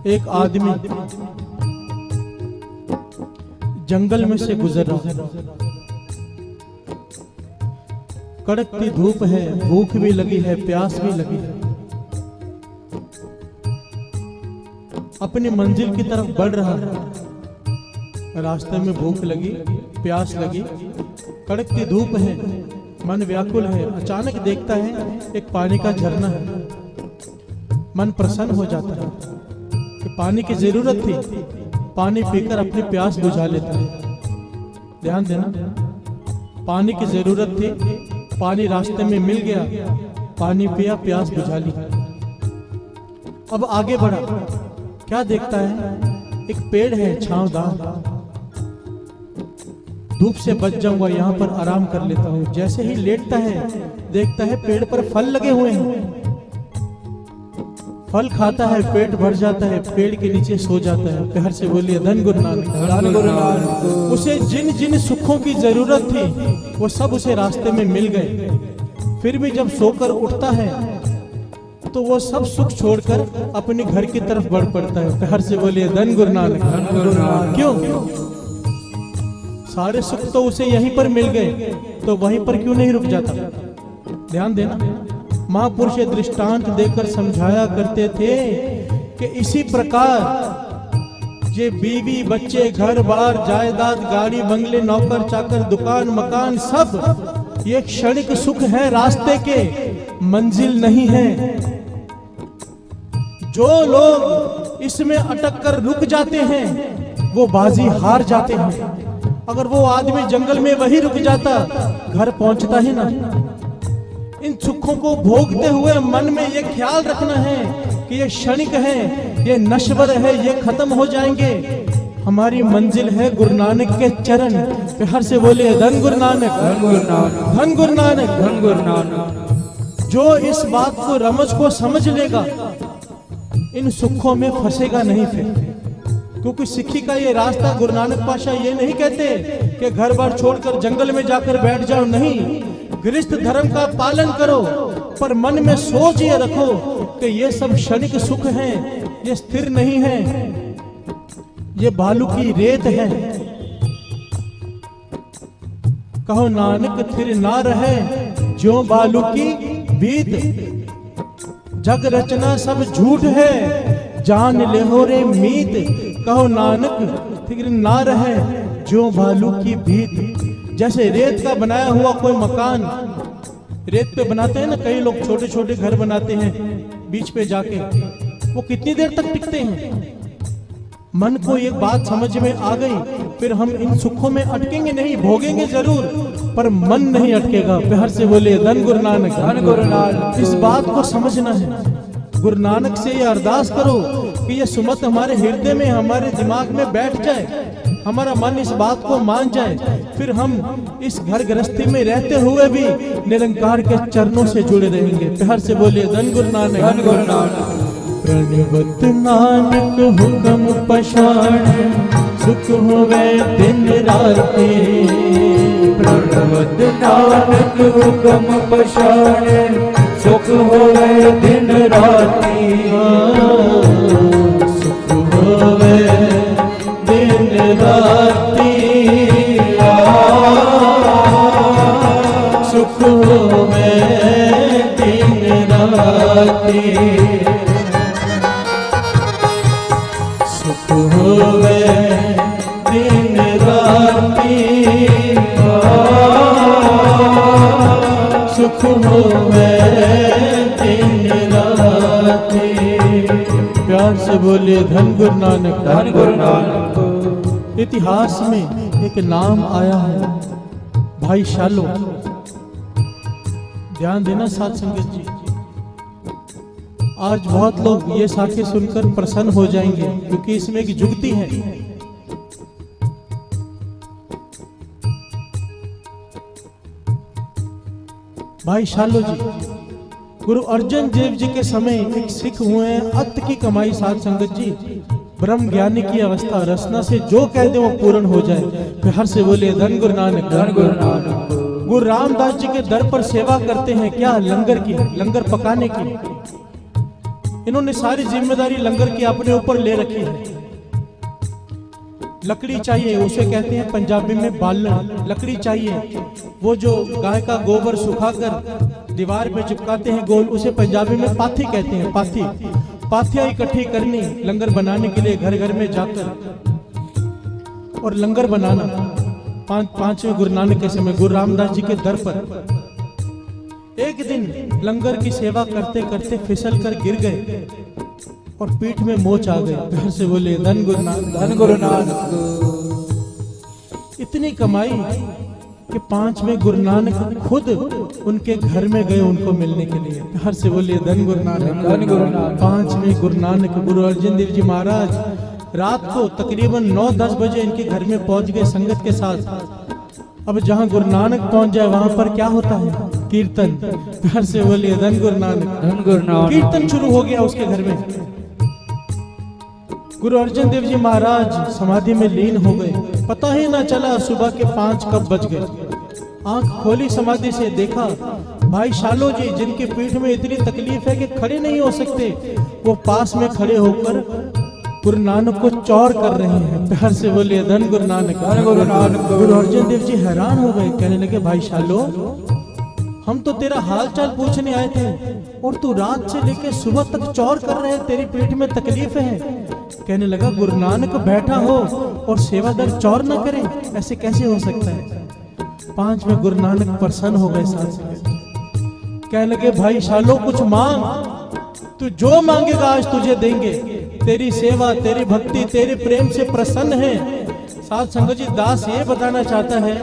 एक आदमी जंगल में से गुजर रहा, कड़कती धूप है, भूख भी लगी है, प्यास भी लगी है। अपनी मंजिल की तरफ बढ़ रहा है। रास्ते में भूख लगी, प्यास लगी, कड़कती धूप है, मन व्याकुल है। अचानक देखता है एक पानी का झरना है। मन प्रसन्न हो जाता है कि पानी की जरूरत थी, पानी पीकर अपनी प्यास बुझा लेता है। ध्यान देना, पानी की जरूरत थी, पानी रास्ते में मिल गया, पानी पिया, प्यास बुझा ली। अब आगे बढ़ा, क्या देखता है? एक पेड़ है छांवदार, धूप से बच जाऊंगा, यहाँ पर आराम कर लेता हूँ। जैसे ही लेटता है देखता है पेड़ पर फल लगे हुए हैं। फल खाता है, पेट भर जाता है, पेड़ के नीचे सो जाता है। प्यार से बोलिए धन गुरु नानक। उसे जिन जिन सुखों की जरूरत थी वो सब उसे रास्ते में मिल गए। फिर भी जब सोकर उठता है तो वो सब सुख छोड़कर अपने घर की तरफ बढ़ पड़ता है। प्यार से बोलिए धन गुरु नानक। क्यों? सारे सुख तो उसे यहीं पर मिल गए, तो वहीं पर क्यों नहीं रुक जाता? ध्यान देना, महापुरुष दृष्टांत देकर समझाया करते थे कि इसी प्रकार ये बीवी बच्चे, घर बार, जायदाद, गाड़ी, बंगले, नौकर चाकर, दुकान, मकान, सब ये क्षणिक सुख है, रास्ते के, मंजिल नहीं है। जो लोग इसमें अटक कर रुक जाते हैं वो बाजी हार जाते हैं। अगर वो आदमी जंगल में वही रुक जाता, घर पहुंचता ही ना। इन सुखों को भोगते हुए मन में ये ख्याल रखना है कि ये क्षणिक है, ये नश्वर है, ये खत्म हो जाएंगे। हमारी मंजिल है गुरु नानक के चरण। प्यार से बोले धन गुरु नानक, धन गुरु नानक, धन गुरु नानक। जो इस बात को, रमज को समझ लेगा, इन सुखों में फंसेगा नहीं फिर। क्योंकि सिक्खी का ये रास्ता, गुरु नानक पातशाह ये नहीं कहते कि घर बार छोड़कर जंगल में जाकर बैठ जाओ, नहीं। गृहस्थ धर्म का पालन करो, पर मन में सोच ये रखो कि ये सब क्षणिक सुख हैं, ये स्थिर नहीं है, ये बालू की रेत है। कहो नानक थिर ना रहे ज्यों बालू की बीत, जग रचना सब झूठ है, जान ले हो रे मीत। कहो नानक थिर ना रहे ज्यों बालू की भीत। जैसे रेत का बनाया हुआ कोई मकान, रेत पे बनाते हैं ना कई लोग, छोटे छोटे घर बनाते हैं बीच पे जाके, वो कितनी देर तक टिकते हैं? मन को एक बात समझ में आ गई, फिर हम इन सुखों में अटकेंगे नहीं, भोगेंगे जरूर, पर मन नहीं अटकेगा। प्यार से बोले धन गुरु नानक, धन गुरु नानक। इस बात को समझना है। गुरु नानक से ये अरदास करो कि ये सुमत हमारे हृदय में, हमारे दिमाग में बैठ जाए, हमारा मन इस बात को मान जाए, फिर हम इस घर गृहस्थी में रहते हुए भी निरंकार के चरणों से जुड़े रहेंगे। प्यार से बोलिए धन गुरु नानक, धन गुरु नानक। प्रणवत नानक हुक्म पछाड़, सुख होवे दिन राति। प्रणवत नानक हुक्म पछाड़, सुख होवे दिन राति। सुख होवे दिन राति, सुख होवे दिन राति। सुख होवे दिन राति, सुख होवे दिन राति। प्यार से बोलिए धन गुरु नानक, धन गुरु नानक। इतिहास में एक नाम आया है, भाई शालो। ध्यान देना साथ संगत जी, आज बहुत लोग ये साखे सुनकर प्रसन्न हो जाएंगे, क्योंकि इसमें एक जुगती है। भाई शालो जी गुरु अर्जन देव जी के समय एक सिख हुए हैं, अत की कमाई साध संगत जी, ब्रह्म ज्ञानी की अवस्था, रसना से जो कह दे वो पूर्ण हो जाए। प्यार से बोले धन गुरु नानक, धन गुरु नानक। गुरु रामदास जी के दर पर सेवा करते हैं, क्या लंगर की, लंगर पकाने की। इन्होंने सारी जिम्मेदारी लंगर की अपने ऊपर ले रखी है। लकड़ी चाहिए, उसे कहते हैं पंजाबी में बालन। लकड़ी चाहिए, वो जो गाय का गोबर सुखाकर दीवार पे चिपकाते हैं गोल, उसे पंजाबी में पाथी कहते हैं। पाथी, पाथियां इकट्ठी करनी लंगर बनाने के लिए घर घर में जाकर, और लंगर बनाना। पांचवें गुरु नानक के समय गुरु रामदास जी के दर पर एक दिन लंगर की सेवा करते करते फिसल कर गिर गए और पीठ में मोच आ गई। घर से बोले धन गुरु नानक, धन गुरु नानक। इतनी कमाई कि पांचवें गुरु नानक खुद उनके घर में गए उनको मिलने के लिए। घर से बोले धन गुरु नानक, धन गुरु नानक। पांचवें गुरु नानक गुरु अर्जन देव जी महाराज रात को तकरीबन 9-10 बजे इनके घर में पहुंच गए संगत के साथ। अब जहां गुरु नानक पहुंच जाए वहां पर क्या होता है? कीर्तन। घर से बोलिए धन गुरु नानक, धन गुरु नानक। कीर्तन शुरू हो गया उसके घर में। गुरु अर्जन देव जी महाराज समाधि में लीन हो गए। पता ही ना चला सुबह के 5 कब बज गए। आंख खोली समाधि से, देखा भाई शालो जी जिनकी पीठ में इतनी तकलीफ है कि खड़े नहीं हो सकते, वो पास में खड़े होकर गुरु नानक को चौर कर रहे हैं। प्यार से बोलिए धन गुरु नानक, धन गुरु नानक। गुरु अर्जन देव जी हैरान हो गए, कहने लगे भाई शालो हम तो तेरा हाल चाल पूछने आए थे और तू रात से लेकर सुबह तक चौर कर रहे हैं, तेरी पीठ में तकलीफ है। कहने लगा गुरु नानक बैठा हो और सेवादार चौर न करे, ऐसे कैसे हो सकता है? पांचवें गुरु नानक प्रसन्न हो गए साथ से, कहने लगे भाई शालो कुछ मांग, तू जो मांगेगा आज तुझे देंगे। तेरी सेवा, तेरी भक्ति, तेरे प्रेम से प्रसन्न है। साथ संगत जी दास ये बताना चाहता है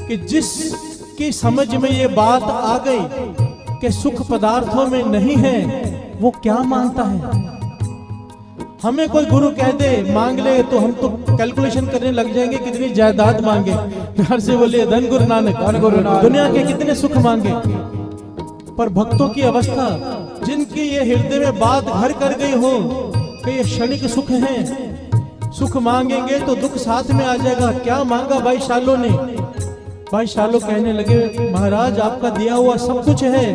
कि जिसकी समझ में ये बात आ गई कि सुख पदार्थों में नहीं है, वो क्या मांगता है? हमें कोई गुरु कह दे मांग ले तो हम तो कैलकुलेशन करने लग जाएंगे कितनी जायदाद मांगे। घर से बोलिए धन गुरु नानक, धन गुरु नानक। दुनिया के कितने सुख मांगे, पर भक्तों की अवस्था जिनकी ये हृदय में बात घर कर गई हो कि ये क्षणिक सुख है, सुख मांगेंगे तो दुख साथ में आ जाएगा। क्या मांगा भाई शालो ने? भाई शालो कहने लगे महाराज आपका दिया हुआ सब कुछ है,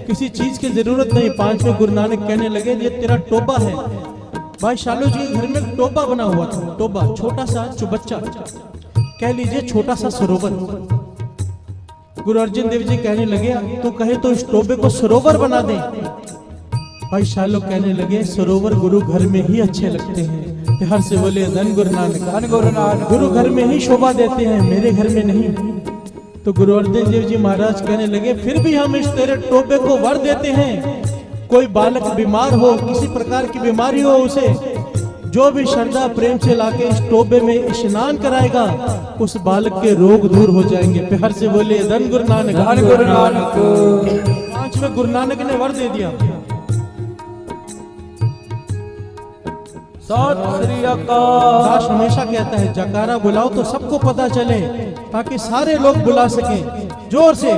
किसी चीज की जरूरत नहीं। पांचवें गुरु नानक कहने लगे ये तेरा टोबा है। भाई शालो जी के घर में एक टोबा बना हुआ था, टोबा छोटा सा चुबच्चा, कह लीजिए छोटा सा सरोवर। गुरु अर्जन देव जी कहने लगे तू कहे तो इस टोबे को सरोवर बना दे। भाई शालो कहने लगे सरोवर गुरु घर में ही अच्छे लगते हैं। प्यार से बोले धन गुरु नानक, धन गुरु नानक। गुरु घर में ही शोभा देते हैं, मेरे घर में नहीं। तो गुरु अर्जन देव जी महाराज कहने लगे फिर भी हम इस तेरे टोबे को वर देते हैं, कोई बालक बीमार हो, किसी प्रकार की बीमारी हो, उसे जो भी श्रद्धा प्रेम से लाके इस टोबे में स्नान कराएगा उस बालक के रोग दूर हो जाएंगे। प्यार से बोले धन गुरु नानक, धन गुरु नानक। पांचवें गुरु नानक ने वर दे दिया। सत श्री अकाल। दास हमेशा कहता है जकारा बुलाओ तो सबको पता चले, ताकि सारे लोग बुला सकें जोर से।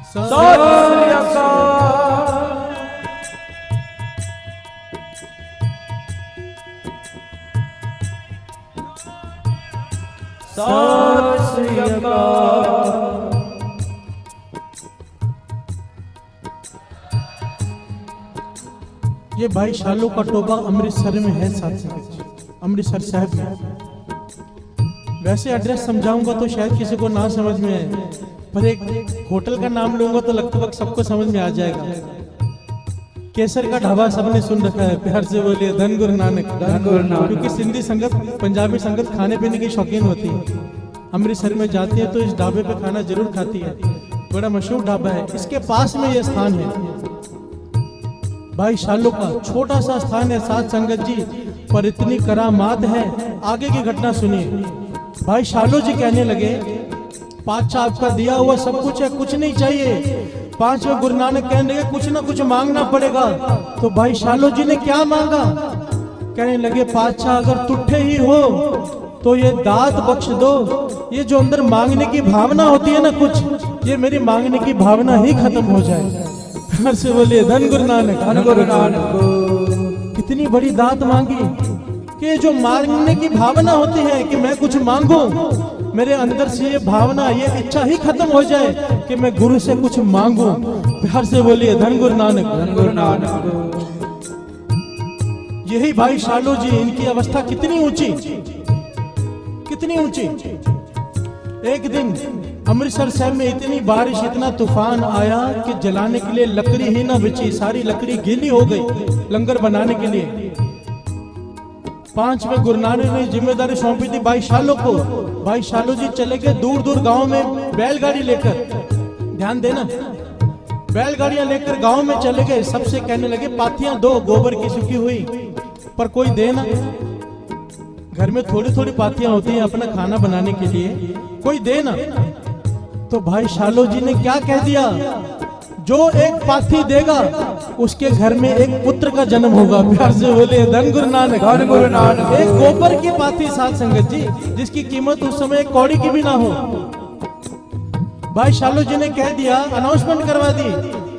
सत श्री अकाल। सत श्री अकाल। ये भाई शालो का टोबा अमृतसर में है, साथ अमृतसर साहब में। वैसे एड्रेस समझाऊंगा तो शायद किसी को ना समझ में आए, पर एक होटल का नाम लूंगा तो लगभग सबको समझ में आ जाएगा। केसर का ढाबा सबने सुन रखा है। प्यार से बोलिए धन गुरु नानक, धन गुरु नानक। क्योंकि सिंधी संगत, पंजाबी संगत खाने पीने की शौकीन होती है। अमृतसर में जाती है तो इस ढाबे पे खाना जरूर खाती है, बड़ा मशहूर ढाबा है। इसके पास में यह स्थान है, भाई शालो का छोटा सा स्थान है साथ संगत जी, पर इतनी करामात है। आगे की घटना सुनिए। भाई शालो जी कहने लगे पातशाह आपका दिया हुआ सब कुछ है, कुछ नहीं चाहिए। पांचवें गुरु नानक कहने लगे कुछ ना कुछ मांगना पड़ेगा। तो भाई शालो जी ने क्या मांगा? कहने लगे पातशाह अगर तुठे ही हो तो ये दात बख्श दो। ये जो अंदर मांगने की भावना होती है ना कुछ, ये मेरी मांगने की भावना ही खत्म हो जाए। घर से बोलिए धन गुरु नानक, धन गुरु नानक। कितनी बड़ी दात मांगी कि जो मांगने की भावना होती है कि मैं कुछ मांगू, मेरे अंदर से ये भावना, ये इच्छा ही खत्म हो जाए कि मैं गुरु से कुछ मांगू। प्यार से बोलिए धन गुरु नानक। धन गुरु नानक। यही भाई शालो जी, इनकी अवस्था कितनी ऊंची, कितनी ऊंची। एक दिन अमृतसर शहर में इतनी बारिश, इतना तूफान आया कि जलाने के लिए लकड़ी ही ना बची, सारी लकड़ी गीली हो गई लंगर बनाने के लिए। 5वें गुरु नानक ने जिम्मेदारी सौंपी थी भाई शालो को। भाई शालो जी चले गए दूर दूर गांव में बैलगाड़ी लेकर, ध्यान देना, बैलगाड़ियां लेकर गांव में चले गए। सबसे कहने लगे पाथियां दो गोबर की सूखी हुई, पर कोई दे ना। घर में थोड़ी थोड़ी पाथियां होती हैं अपना खाना बनाने के लिए, कोई दे ना। तो भाई शालो जी ने क्या कह दिया, जो एक पाथी देगा उसके घर में एक पुत्र का जन्म होगा। प्यार से बोले धन गुरु नानक। धन गुरु नानक। एक गोबर की पाथी साथ संगत जी, जिसकी कीमत उस समय एक कौड़ी की भी ना हो। भाई शालो जी ने कह दिया, अनाउंसमेंट करवा दी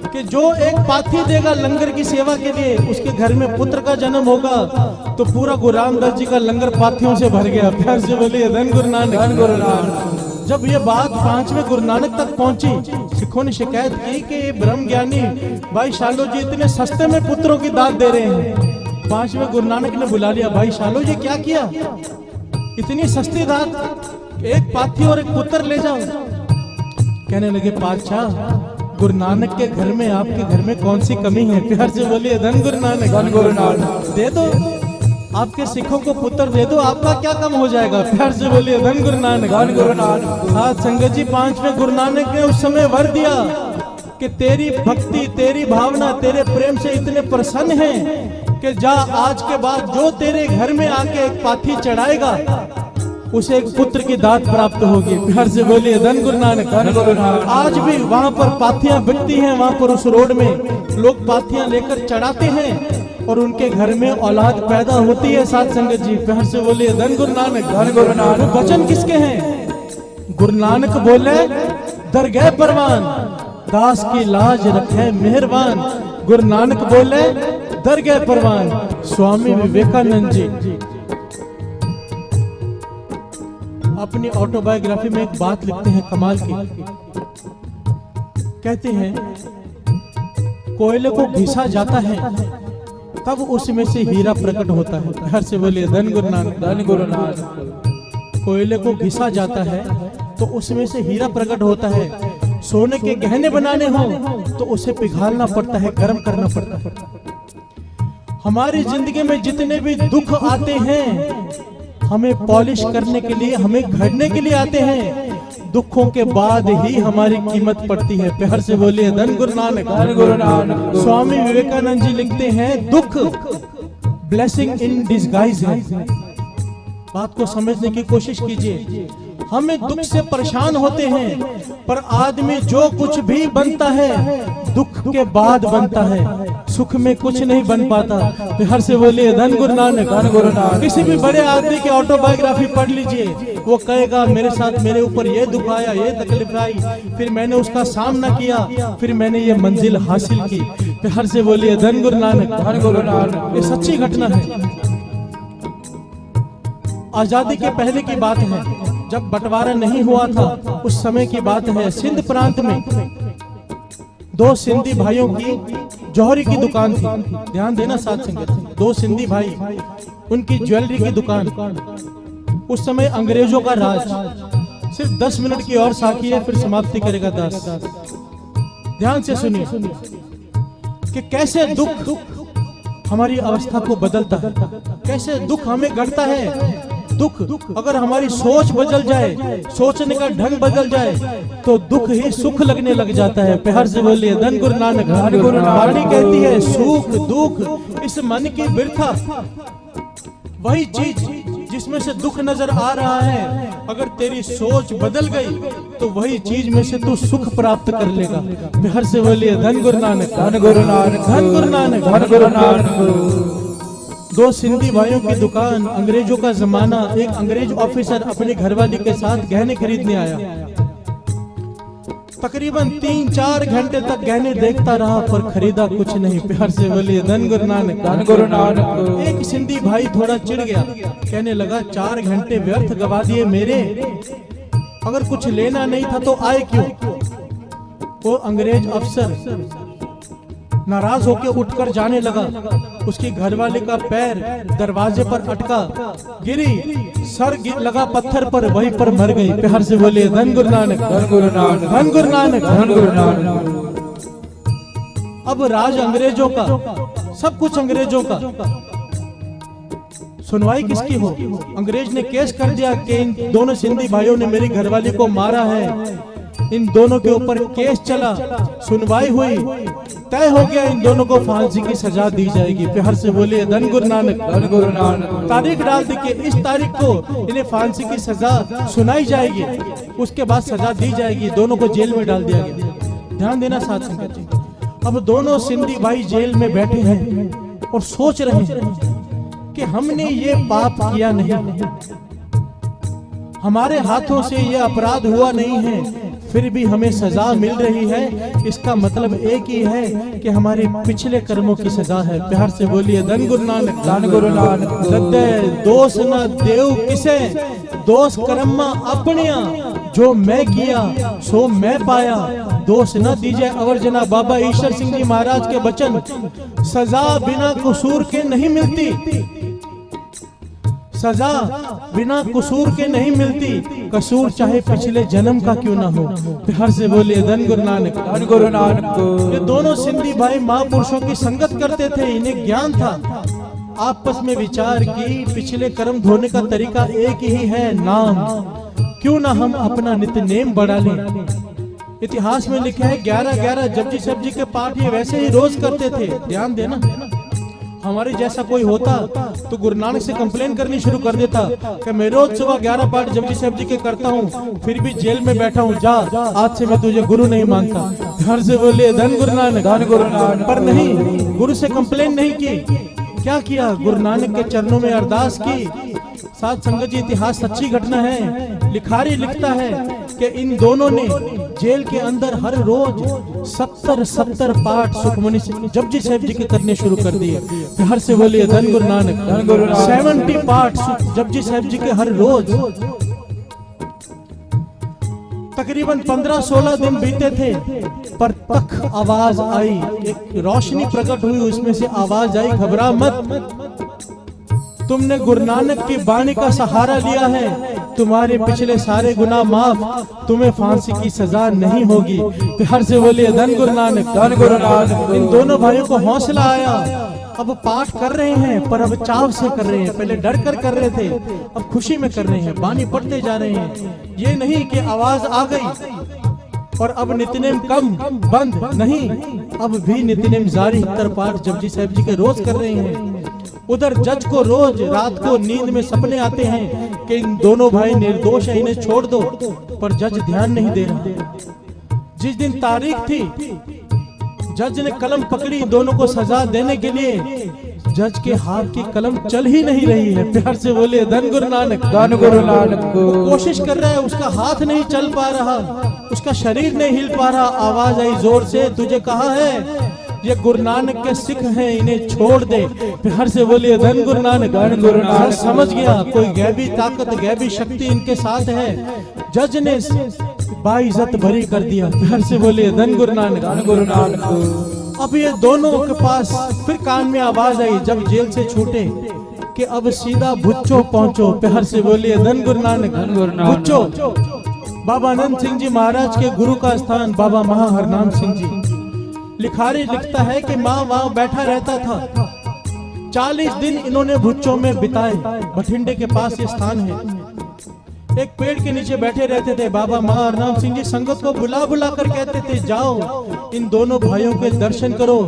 कि जो एक पाथी देगा लंगर की सेवा के लिए, उसके घर में पुत्र का जन्म होगा। तो पूरा गुरु रामदास जी का लंगर पाथियों से भर गया। प्यार से बोलिए धन गुरु नानक। धन गुरु नानक। जब ये बात 5वें गुरु नानक तक पहुंची, सिखों ने शिकायत की कि ये ब्रह्म ज्ञानी भाई शालो जी इतने सस्ते में पुत्रों की दात दे रहे हैं। 5वें गुरु नानक ने बुला लिया, भाई शालो जी क्या किया, इतनी सस्ती दात, एक पाथी और एक पुत्र ले जाओ। कहने लगे पातशाह, गुरु नानक के घर में, आपके घर में कौन सी कमी है। प्यार से बोलिए धन गुरु नानक। धन गुरु नानक। दे दो, आपके सिखों को पुत्र दे दो, आपका क्या कम हो जाएगा। प्यार से बोलिए धन गुरु नानक। धन गुरु नानक। साथ संगत जी, 5वें गुरु नानक ने उस समय वर दिया कि तेरी भक्ति, तेरी भावना, तेरे प्रेम से इतने प्रसन्न हैं कि जा, आज के बाद जो तेरे घर में आके एक पाथी चढ़ाएगा उसे एक पुत्र की दात प्राप्त होगी। प्यार से बोलिए धन गुरु नानक। धन गुरु नानक। आज भी वहाँ पर पाथियां बिकती हैं, वहाँ पर उस रोड में लोग पाथियां लेकर चढ़ाते हैं और उनके घर में औलाद पैदा होती है। साथ संगत जी, प्यार से बोलिए धन गुरु नानक। धन गुरु नानक। वचन किसके हैं? गुरु नानक बोले, दरगह परवान दास की लाज रखे मेहरबान। गुरु नानक बोले, दरगह परवान स्वामी विवेकानंद जी। अपनी ऑटोबायोग्राफी में एक बात लिखते हैं कमाल की, कहते हैं कोयले को घिसा जाता है तब उसमें से हीरा प्रकट होता है। प्यार से बोलिए धन गुरु नानक। धन गुरु नानक। कोयले को घिसा जाता है तो उसमें से हीरा प्रकट होता है। सोने के गहने बनाने हो तो उसे पिघालना पड़ता है, गर्म करना पड़ता है। हमारी जिंदगी में जितने भी दुख आते हैं, हमें पॉलिश करने के लिए, हमें घड़ने के लिए आते हैं। दुखों के बाद ही हमारी कीमत पड़ती है। प्यार से बोलिए धन गुरु नानक। धन गुरु नानक। स्वामी विवेकानंद जी लिखते हैं, दुख ब्लेसिंग इन डिस्गाइज है। बात को समझने की कोशिश कीजिए। हमें दुख से परेशान होते हैं, पर आदमी जो कुछ भी बनता है दुख के बाद बनता है, सुख में कुछ नहीं बन पाता। हर से बोलिए धन गुरु नानक। धन गुरु नानक। किसी भी बड़े आदमी की ऑटोबायोग्राफी पढ़ लीजिए, वो कहेगा मेरे साथ, मेरे ऊपर ये दुख आया, ये तकलीफ आई, फिर मैंने उसका सामना किया, फिर मैंने ये मंजिल हासिल की। हर से बोलिए धन गुरु नानक। धन गुरु नानक। ये सच्ची घटना है। आजादी के पहले की बात है, जब बंटवारा नहीं हुआ था, उस समय की बात है। सिंध प्रांत में दो सिंधी भाइयों की जौहरी की दुकान थी। ध्यान देना साथ संगत, दो सिंधी भाई, उनकी ज्वेलरी की दुकान। उस समय अंग्रेजों का राज। सिर्फ 10 मिनट की और साकी है, फिर समाप्ति करेगा दास। ध्यान से सुनिए कि कैसे दुख हमारी अवस्था को बदलता है, कैसे दुख हमें गढ़ता है। दुख अगर हमारी सोच बदल जाए, सोचने का ढंग बदल जाए, तो दुख ही सुख लगने लग जाता है। प्यार से बोलिए धन गुरु नानक। वाणी कहती है, सुख दुख इस मन की बिरथा। वही चीज जिसमें से दुख नजर आ रहा है, अगर तेरी सोच बदल गई तो वही चीज में से तू सुख प्राप्त कर लेगा। प्यार से बोलिए धन गुरु नानक। धन गुरु नानक। धन गुरु नानक। धन गुरु नानक। दो सिंधी भाइयों की दुकान, अंग्रेजों का जमाना। एक अंग्रेज ऑफिसर अपनी घरवाली के साथ गहने खरीदने आया। तकरीबन 3-4 घंटे तक गहने देखता रहा, पर खरीदा कुछ नहीं। प्यार से बोलिए धन गुरु नानक। धन गुरु नानक। एक सिंधी भाई थोड़ा चिढ़ गया, कहने लगा 4 घंटे व्यर्थ गवा दिए मेरे, अगर कुछ लेना नहीं था तो आए क्यों? वो अंग्रेज अफसर नाराज होकर उठकर जाने लगा। उसकी घरवाली का पैर दरवाजे पर अटका, गिरी, सर लगा पत्थर पर, वहीं पर मर गई। प्यार से बोलिए धन गुरु नानक, धन गुरु नानक, धन गुरु नानक, धन गुरु नानक। अब राज अंग्रेजों का, सब कुछ अंग्रेजों का, सुनवाई किसकी हो? अंग्रेज ने केस कर दिया कि इन दोनों सिंधी भाइयों ने मेरी घरवाली को मारा है। इन दोनों के ऊपर केस चला, सुनवाई हुई, तय हो गया इन दोनों को फांसी की सजा दी जाएगी। प्यार से बोलिए धन गुरु नानक, धन गुरु नानक। तारीख डाल दी कि इस तारीख को इन्हें फांसी की सजा सुनाई जाएगी, उसके बाद सजा दी जाएगी। दोनों को जेल में डाल दिया गया। ध्यान देना साथ संगत जी, अब दोनों सिंधी भाई जेल में बैठे हैं और सोच रहे हैं कि हमने ये पाप किया नहीं, हमारे हाथों से ये अपराध हुआ नहीं है, फिर भी हमें सजा मिल रही है। इसका मतलब एक ही है कि हमारे पिछले कर्मों की सजा है। प्यार से बोलिए धन गुरु नानक, धन गुरु नानक। दद्दे दोष न देव किसे, दोष कर्मा अपनिया, जो मैं किया सो मैं पाया, दोष न दीजिए अवर जना। बाबा ईश्वर सिंह जी महाराज के वचन, सजा बिना कसूर के नहीं मिलती, सजा बिना कसूर के नहीं मिलती, कसूर चाहे पिछले जन्म का क्यों ना हो। प्यार से बोलिए धन गुरु नानक, धन गुरु नानक। ये दोनों सिंधी भाई महापुरुषों की संगत करते थे, इन्हें ज्ञान था। आपस में विचार की पिछले कर्म धोने का तरीका एक ही है, नाम। क्यों ना हम अपना नित्य नेम बढ़ा लें। इतिहास में लिखा है 11-11 जपजी साहब जी के पाठ ये वैसे ही रोज करते थे। ध्यान देना, हमारे जैसा कोई होता तो गुरु नानक से कंप्लेन करनी शुरू कर देता कि मैं रोज सुबह 11 पाठ जपजी साहब जी के करता हूँ, फिर भी जेल में बैठा हूँ, जा आज से मैं तुझे गुरु नहीं मानता। घर से बोले धन गुरु नानक, धन गुरु नानक। पर नहीं, गुरु से कंप्लेन नहीं की। क्या किया? गुरु नानक के चरणों में अरदास की। साथ संगत जी, इतिहास सच्ची घटना है। लिखारी लिखता है कि इन दोनों ने जेल के अंदर हर रोज 70 पाठ सुखमनी जपजी साहब जी के करने शुरू कर दिए। हर से बोलिए धन गुरु नानक, धन गुरु नानक। 70 पाठ जपजी साहब जी के हर रोज। तकरीबन 15-16 दिन बीते थे, पर तक आवाज आई, एक रोशनी प्रकट हुई, उसमें से आवाज आई, घबरा मत, तुमने गुरु नानक की बाणी का सहारा लिया है, तुम्हारे पिछले सारे गुनाह माफ, तुम्हें फांसी की सजा नहीं होगी। प्यार से बोलिए धन गुरु नानक, धन गुरु नानक। इन दोनों भाइयों को हौसला आया। अब पाठ कर रहे हैं, पर अब चाव से कर रहे हैं। पहले डर कर रहे थे, अब खुशी में कर रहे हैं, बानी पढ़ते जा रहे हैं। ये नहीं कि आवाज आ गई और अब नित्यनेम कम बंद, नहीं, अब भी नित्यनेम जारी। 70 पाठ जपजी साहब जी के रोज कर रहे हैं। उधर जज को रोज रात को नींद में सपने आते हैं कि इन दोनों भाई निर्दोष है, इन्हें छोड़ दो, पर जज ध्यान नहीं दे रहा। जिस दिन तारीख थी, जज ने कलम पकड़ी दोनों को सजा देने के लिए, जज के हाथ की कलम चल ही नहीं रही है। प्यार से बोले धन गुरु नानक, धन गुरु नानक। कोशिश कर रहा है, उसका हाथ नहीं चल पा रहा, उसका शरीर नहीं हिल पा रहा। आवाज आई जोर से, तुझे कहा है ये गुरु नानक के सिख हैं, इन्हें छोड़ दे। प्यार से बोलिए धन गुरु नानक, धन गुरु नानक। समझ गया कोई गैबी ताकत, गैबी शक्ति इनके साथ है। जज ने बाइज्जत भरी कर दिया। प्यार से बोलिए धन गुरु नानक, धन गुरु नानक। अब ये दोनों के पास फिर कान में आवाज आई जब जेल से छूटे कि अब सीधा भुच्चो पहुंचो। प्यार से बोलिए धन गुरु नानक, धन गुरु नानक। भुच्चो बाबा आनंद सिंह जी महाराज के गुरु का स्थान, बाबा महा हरनाम सिंह जी। लिखारी लिखता है कि माँ वहां बैठा रहता था। 40 दिन इन्होंने भुच्चो में बिताए। बठिंडे के पास ये स्थान है। एक पेड़ के नीचे बैठे रहते थे। बाबा महा हरनाम सिंह जी संगत को बुला बुला कर कहते थे, जाओ इन दोनों भाइयों के दर्शन करो,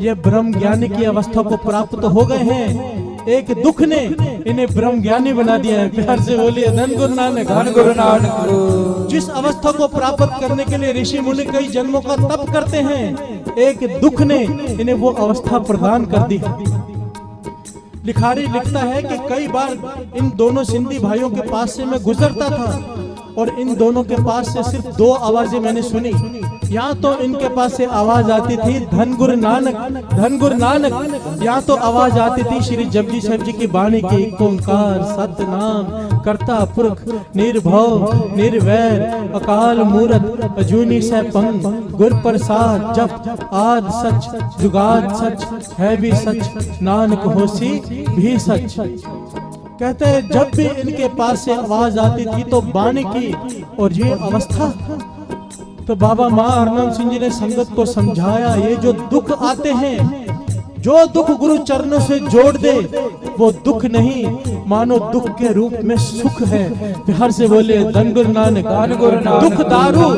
ये ब्रह्म ज्ञानी की अवस्था को प्राप्त हो गए हैं। एक दुख ने इन्हें ब्रह्म ज्ञानी बना दिया है। प्यार से बोलिए धन गुरु नानक, धन गुरु नानक। जिस अवस्था को प्राप्त करने के लिए ऋषि मुनि कई जन्मों का तप करते हैं, एक दुख ने इन्हें वो अवस्था प्रदान कर दी। लिखारी लिखता है कि कई बार इन दोनों सिंधी भाइयों के पास से मैं गुजरता था और इन दोनों के पास से सिर्फ 2 आवाजें मैंने सुनी। यहाँ तो इनके पास से आवाज आती थी धन गुरु नानक, धन गुरु नानक। यहाँ तो आवाज आती थी श्री जपजी साहिब जी की बाणी की, ओंकार सतनाम करता पुरख निर्भव निर्वैर अकाल मूरत अजूनी सैपंग गुर प्रसाद जप आद सच जुगाद सच है भी सच नानक होसी भी सच। कहते हैं जब भी इनके पास से आवाज आती थी तो बाणी की और ये अवस्था। तो बाबा माँ हरनाम सिंह जी ने संगत को समझाया, ये जो दुख आते हैं, जो दुख गुरु चरणों से जोड़ दे वो दुख नहीं मानो दुख के रूप में सुख है। प्यार से बोले धन गुरु नानक, दुख दारू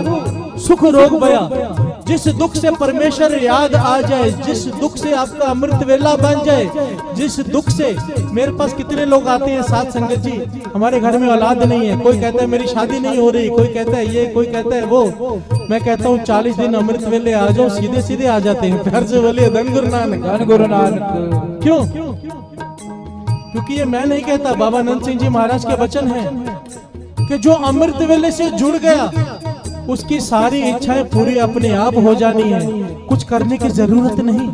सुख रोग बया। जिस दुख से परमेश्वर याद आ जाए, जिस दुख से आपका अमृत वेला बन जाए, जिस दुख से मेरे पास कितने लोग आते हैं साथ संगत जी, हमारे घर में औलाद नहीं है, कोई कहता है मेरी शादी नहीं हो रही, कोई कहता है ये, कोई कहता है वो। मैं कहता हूँ 40 दिन अमृत वेले आ जाओ, सीधे सीधे आ जाते हैं। प्यार से बोलिए धन गुरु नानक, धन गुरु नानक। क्यों? क्योंकि ये मैं नहीं कहता, बाबा नंद सिंह जी महाराज के वचन है कि जो अमृत वेले से जुड़ गया उसकी सारी इच्छाएं पूरी अपने आप हो जानी है, कुछ करने की जरूरत नहीं।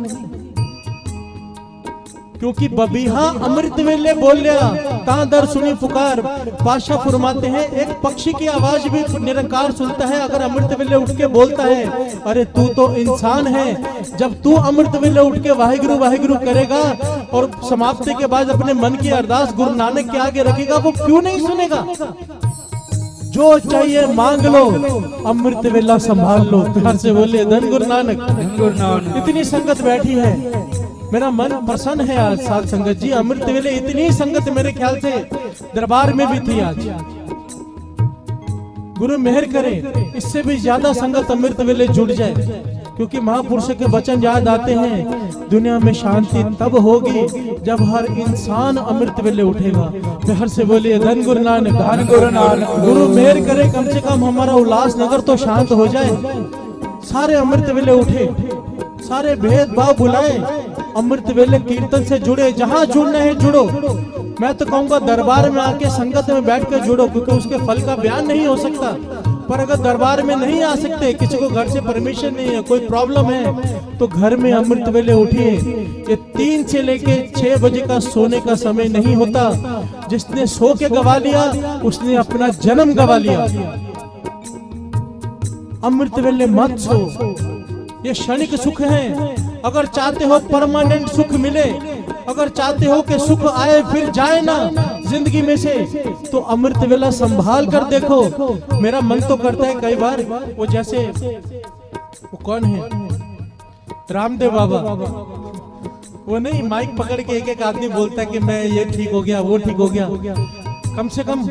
क्योंकि बबीहा अमृत वेले बोल लिया ता दर सुनी पुकार। पाशाह फरमाते हैं एक पक्षी की आवाज भी निरंकार सुनता है अगर अमृत वेले उठ के बोलता है, अरे तू तो इंसान है। जब तू अमृत वेले उठ के वाहिगुरु वाहिगुरु करेगा और समाप्ति के बाद अपने मन की अरदास गुरु नानक के आगे रखेगा, वो क्यों नहीं सुनेगा? जो चाहिए मांग लो, अमृत वेला संभाल लो। प्यार से बोलिए धन गुरु नानक, धन गुरु नानक। इतनी संगत बैठी है, मेरा मन प्रसन्न है आज साथ संगत जी। अमृत वेले इतनी संगत मेरे ख्याल से दरबार में भी थी आज। गुरु मेहर करे इससे भी ज्यादा संगत अमृत वेले जुड़ जाए, क्योंकि महापुरुषों के वचन याद आते हैं, दुनिया में शांति तब होगी जब हर इंसान अमृत वेले उठेगा। प्यार से बोलिए धन गुरु नानक, धन गुरु नानक। गुरु मेहर करे कम से कम हमारा उल्लासनगर तो शांत हो जाए, सारे अमृत वेले उठे, सारे भेदभाव बुलाए, अमृत वेले कीर्तन से जुड़े, जहां जुड़ना है जुड़ो। मैं तो कहूंगा दरबार में आके संगत में बैठ कर जुड़ो, क्योंकि उसके फल का बयान नहीं हो सकता। पर अगर दरबार में नहीं आ सकते, किसी को घर से परमिशन नहीं है, कोई प्रॉब्लम है, तो घर में अमृत वेले उठिए। ये 3 से लेके 6 बजे का सोने का समय नहीं होता। जिसने सो के गवा लिया उसने अपना जन्म गवा लिया। अमृत वेले मत सो, ये क्षणिक सुख है। अगर चाहते हो परमानेंट सुख मिले, अगर चाहते हो कि सुख आए फिर जाए ना जिंदगी में से, तो अमृत वेला संभाल कर देखो। मेरा मन तो करता है कई बार, वो जैसे वो कौन है, रामदेव बाबा, वो नहीं माइक पकड़ के एक एक आदमी बोलता है कि मैं ये ठीक हो गया, वो ठीक हो गया। कम से कम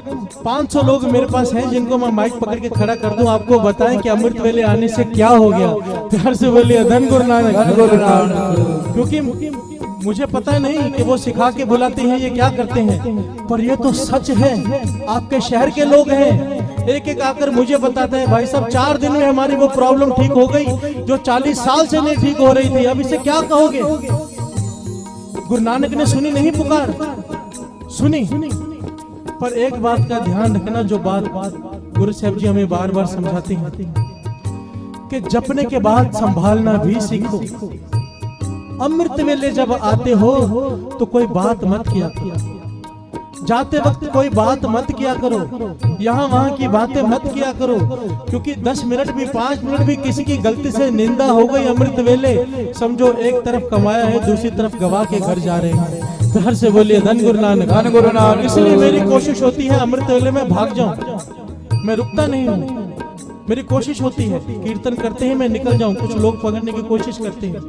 500 लोग मेरे पास हैं जिनको मैं माइक पकड़ के खड़ा कर दूं, आपको बताएं कि अमृत वेले आने से क्या हो गया। प्यार से बोलिए धन गुरु नानक, धन गुरु नानक। क्योंकि मुझे पता नहीं कि वो सिखा के बुलाते हैं ये क्या करते हैं, पर ये तो सच है। आपके शहर के लोग हैं, एक एक आकर मुझे बताते हैं भाई साहब 4 दिन में हमारी वो प्रॉब्लम ठीक हो गई जो 40 साल से नहीं ठीक हो रही थी। अब इसे क्या कहोगे? गुरु नानक ने सुनी नहीं पुकार, सुनी। पर एक बात का ध्यान रखना, जो बात गुरु साहब जी हमें बार बार समझाते हैं कि जपने के बाद संभालना भी सीखो। अमृत वेले जब आते हो तो कोई बात मत किया करो, जाते वक्त कोई बात मत किया करो, यहाँ वहाँ की बातें मत किया करो, क्योंकि 10 मिनट भी 5 मिनट भी किसी की गलती से निंदा हो गई अमृत वेले, समझो एक तरफ कमाया है दूसरी तरफ गवा के घर जा रहे हैं। प्यार से बोलिए धन गुरु नानक, धन गुरु नानक। इसलिए मेरी कोशिश होती है अमृत वेले में भाग जाऊं, मैं रुकता नहीं हूँ। मेरी कोशिश होती है कीर्तन करते ही मैं निकल जाऊं, कुछ लोग पकड़ने की कोशिश करते हैं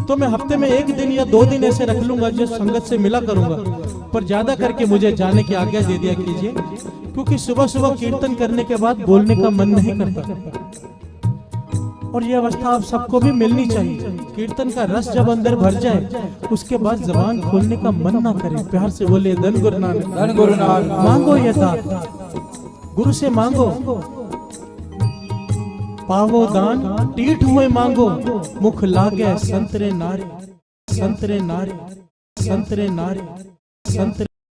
तो मैं हफ्ते में 1 दिन या 2 दिन ऐसे रख लूंगा जो संगत से मिला करूंगा, पर ज्यादा करके मुझे जाने की आज्ञा दे दिया कीजिए, क्योंकि सुबह सुबह कीर्तन करने के बाद बोलने का मन नहीं करता। और ये अवस्था आप सबको भी मिलनी चाहिए। कीर्तन का रस जब अंदर भर जाए उसके बाद जबान खोलने का मन ना करे। प्यार से बोले धन गुरु नानक, धन गुरु नानक। मांगो ये दान, गुरु से मांगो, पावो दान टीठ हुए मांगो, मुख लागे संतरे नारे, संतरे नारे, संतरे नारे, संतरे